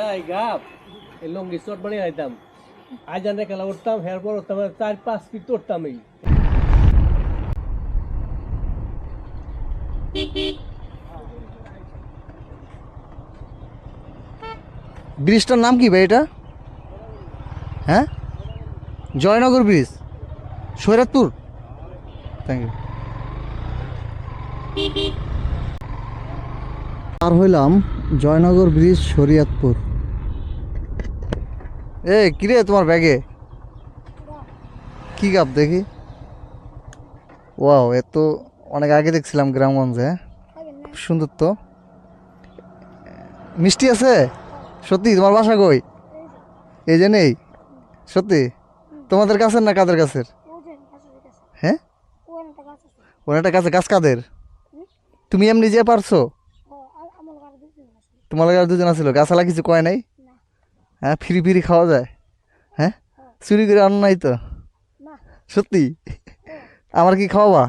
বেড়াই গাপ এই লঙ্গি চট বানিয়ে আইতাম আজ জানে খেলা উঠতাম হের পর উঠতাম 4-5 ফিট উঠতাম এই ব্রিজটার নাম কি ভাই এটা? হ্যাঁ, Joynagar bridge, Shariatpur. Thank you. আর হইলাম জয়নগর ব্রিজ, শরীয়তপুর। এ কিরে তোমার ব্যাগে কি গাপ দেখি? ওয়াও, এ তো অনেক আগে দেখছিলাম গ্রামগঞ্জে। সুন্দর তো। মিষ্টি আছে? সত্যি? তোমার বাসা কই? এই যে নেই? সত্যি? তোমাদের কাছের না কাদের কাছের? হ্যাঁ, ওর একটা কাছে। গাছ কাদের? তুমি এমনি যে পারছো? তোমার আর দুজন আছিল, গাছালা কিছু কয় নাই? হ্যাঁ, ফিরি ফিরি খাওয়া যায়? হ্যাঁ, চুরি করে আন নাই তো? সত্যি? আমার কি খাওয়াবা?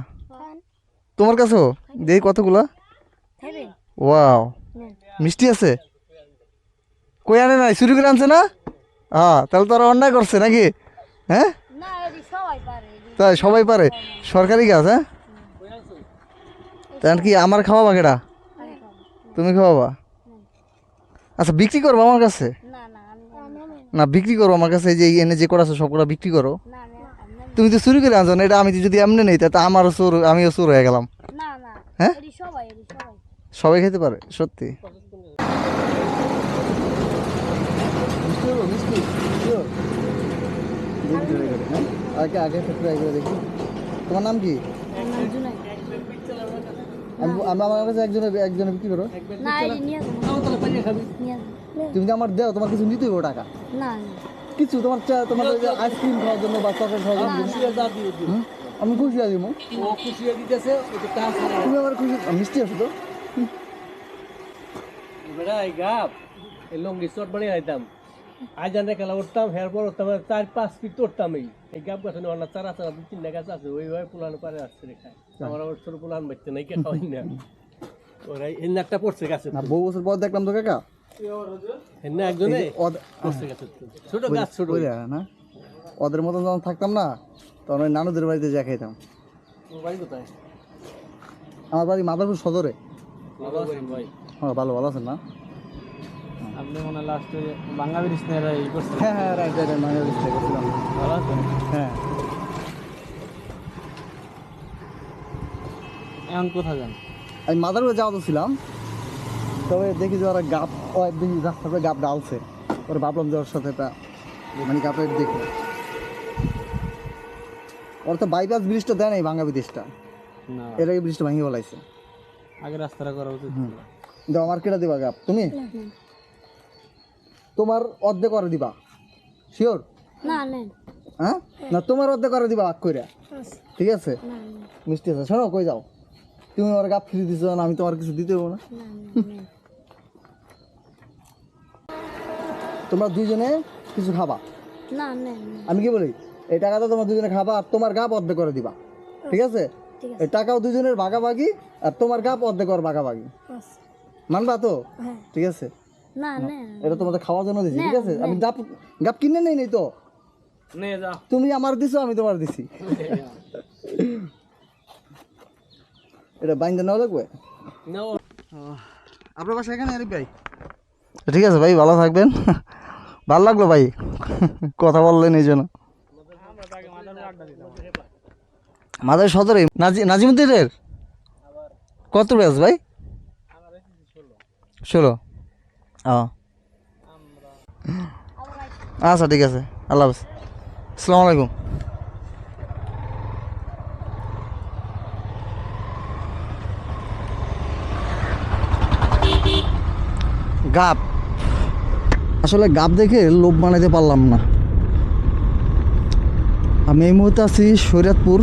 তোমার কাছেও দেখি কতগুলা। ওয়াও, মিষ্টি আছে? কই আনে নাই? চুরি করে আনছে না? হ্যাঁ, তাহলে তো আর অন্যায় করছে নাকি? হ্যাঁ, তাই সবাই পারে? সরকারি গাছ? হ্যাঁ, তাহলে কি আমার খাওয়াবা? কেডা? তুমি খাওয়াবা? আচ্ছা, বিক্রি করবো আমার কাছে? না, বিক্রি করো আমার কাছে। এই যে এনে যে করা আছে সবকটা বিক্রি করো। তুমি তো চুরি করে আনছো না, এটা আমি যদি এমনি নেই তা আমারও চোর, আমিও চোর হয়ে গেলাম। হ্যাঁ, সবাই খেতে পারে? সত্যি? আগে আগে ট্রাই করে দেখি। তোমার নাম কি? আমার কাছে একজনে বিক্রি করো। তুমি আমার দেও, তোমার কিছু নিতে হবে টাকা? কিছু তোমার তোমার আইসক্রিম খাওয়ার জন্য বা চকলেট খাওয়ার জন্য আমি খুশি আছি। তুমি আমার খুশি। মিষ্টি আছে তো? বেড়াই গাপ এই লঙ্গি চট বানিয়ে আইতাম আজ জানে খেলা উঠতাম হের পর উঠতাম 4-5 ফিট উঠতাম এই গাপ গাছ অন্য চারা 2-3 গাছ আছে ওইভাবে পুলানো পারে আসছে রেখায়। আমার আবার ছোট পুলান বাচ্চা নাই কে খাওয়াই না ওরাই এনে একটা পড়ছে গাছে। বহু বছর পর দেখলাম তো কাকা। এনে একজনে পড়ছে গাছে, ছোট গাছ ছোট না। ওদের মতন যখন থাকতাম না তখন ওই নানুদের বাড়িতে যা খাইতাম। বাড়ি কোথায়? আমার বাড়ি মাদারপুর সদরে। ভালো আছেন ভাই? হ্যাঁ, ভালো ভালো আছেন না? আপনি মনে লাস্টে বাংলা ব্রিজ এই করছেন? হ্যাঁ হ্যাঁ, রাইট রাইট, বাংলাদেশ থেকে করছিলাম। ভালো আছেন? হ্যাঁ। এখন কোথায় যান? আমি মাদারপুরে যাওয়া তো ছিলাম, তবে দেখি যে ওরা গাপ দেখি রাস্তাতে গাপ ডালছে। ওরা ভাবলাম যে ওর সাথে একটা মানে গাপের দেখি। ওরা তো বাইপাস ব্রিজটা দেয় নাই, ভাঙ্গা ব্রিজটা। না, এর আগে ব্রিজটা ভাঙিয়ে বলাইছে। আগে রাস্তাটা করা উচিত। দাও, আমার কেটে দিবা গাপ তুমি? তোমার অর্ধেক করে দিবা? শিওর? হ্যাঁ, না তোমার অর্ধেক করে দিবা ভাগ কইরা। ঠিক আছে, মিষ্টি আছে। শোনো, কই যাও? তুমি আমার গাপ ফ্রি দিছো না, আমি তোমার কিছু দিতে হবো না? তোমরা দুইজনে কিছু খাবা। আমি কি বলি, এই টাকাটা তোমার দুজনে খাবা আর তোমার গাপ অর্ধেক করে দিবা। ঠিক আছে? এই টাকাও দুজনের ভাগাভাগি আর তোমার গাপ অর্ধেক করে ভাগাভাগি। মানবা তো? ঠিক আছে, এটা তোমাদের খাওয়ার জন্য দিছি। ঠিক আছে, আমি গাপ গাপ কিনে নেই নেই তো। তুমি আমার দিছো, আমি তোমার দিছি। এটা বাইন্দা নেওয়া লাগবে। আপনার বাসা এখানে আরিফ ভাই? ঠিক আছে ভাই, ভালো থাকবেন। ভালো লাগলো ভাই কথা বললেন এই জন্য। মাদার সদরে নাজিমুদ্দিনের কত ব্যাস ভাই? 16। আচ্ছা, ঠিক আছে, আল্লাহ হাফেজ। আসসালামু আলাইকুম। গাপ আসলে গাপ দেখে লোভ বানাইতে পারলাম না। আমি এই মুহূর্তে আছি শরীয়তপুর।